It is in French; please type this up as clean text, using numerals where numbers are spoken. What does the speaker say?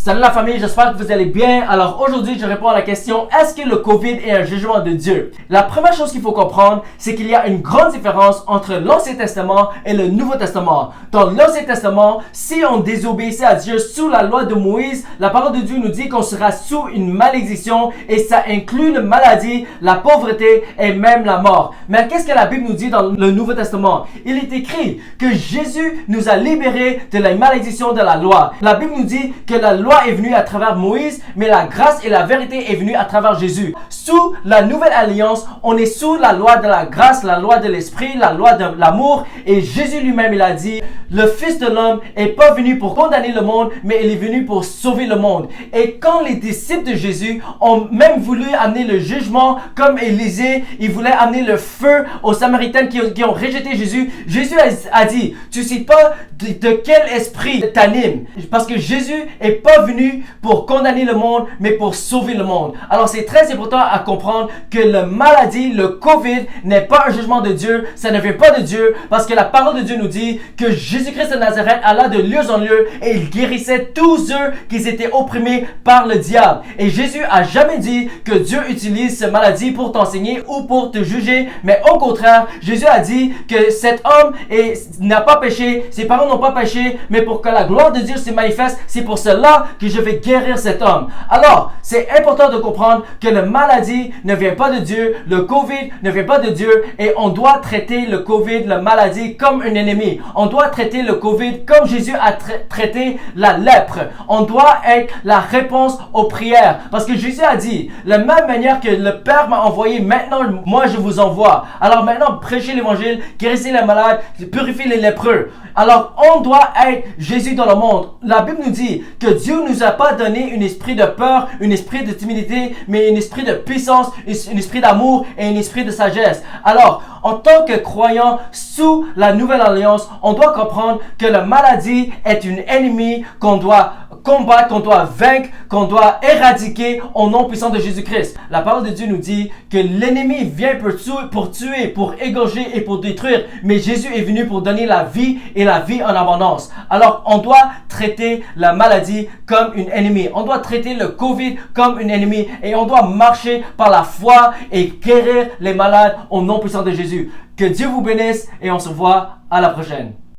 Salut la famille, j'espère que vous allez bien. Alors aujourd'hui, je réponds à la question, est-ce que le COVID est un jugement de Dieu? La première chose qu'il faut comprendre, c'est qu'il y a une grande différence entre l'Ancien Testament et le Nouveau Testament. Dans l'Ancien Testament, si on désobéissait à Dieu sous la loi de Moïse, la parole de Dieu nous dit qu'on sera sous une malédiction et ça inclut la maladie, la pauvreté et même la mort. Mais qu'est-ce que la Bible nous dit dans le Nouveau Testament? Il est écrit que Jésus nous a libérés de la malédiction de la loi. La Bible nous dit que la loi est venue à travers Moïse, mais la grâce et la vérité est venue à travers Jésus. Sous la nouvelle alliance, on est sous la loi de la grâce, la loi de l'esprit, la loi de l'amour. Et Jésus lui-même, il a dit, le Fils de l'homme est pas venu pour condamner le monde, mais il est venu pour sauver le monde. Et quand les disciples de Jésus ont même voulu amener le jugement, comme Élisée, ils voulaient amener le feu aux Samaritains qui ont rejeté Jésus, Jésus a dit, tu sais pas de quel esprit t'anime, parce que Jésus est pas venu pour condamner le monde, mais pour sauver le monde. Alors c'est très important à comprendre que la maladie, le COVID, n'est pas un jugement de Dieu, ça ne vient pas de Dieu, parce que la parole de Dieu nous dit que Jésus-Christ de Nazareth alla de lieu en lieu et il guérissait tous ceux qui étaient opprimés par le diable. Et Jésus a jamais dit que Dieu utilise cette maladie pour t'enseigner ou pour te juger, mais au contraire, Jésus a dit que cet homme n'a pas péché, ses parents n'ont pas péché, mais pour que la gloire de Dieu se manifeste, c'est pour cela que je vais guérir cet homme. Alors, c'est important de comprendre que la maladie ne vient pas de Dieu, le COVID ne vient pas de Dieu, et on doit traiter le COVID, la maladie, comme un ennemi. On doit traiter le COVID comme Jésus a traité la lèpre. On doit être la réponse aux prières. Parce que Jésus a dit, la même manière que le Père m'a envoyé, maintenant moi je vous envoie. Alors maintenant, prêchez l'évangile, guérissez les malades, purifiez les lépreux. Alors on doit être Jésus dans le monde. La Bible nous dit que Dieu nous a pas donné un esprit de peur, un esprit de timidité, mais un esprit de puissance, un esprit d'amour et un esprit de sagesse. Alors, en tant que croyant sous la nouvelle alliance, on doit comprendre que la maladie est une ennemie qu'on doit combattre, qu'on doit vaincre, qu'on doit éradiquer au nom puissant de Jésus-Christ. La parole de Dieu nous dit que l'ennemi vient pour tuer, pour égorger et pour détruire, mais Jésus est venu pour donner la vie et la vie en abondance. Alors, on doit traiter la maladie comme une ennemie. On doit traiter le COVID comme une ennemie et on doit marcher par la foi et guérir les malades au nom puissant de Jésus. Que Dieu vous bénisse et on se voit à la prochaine.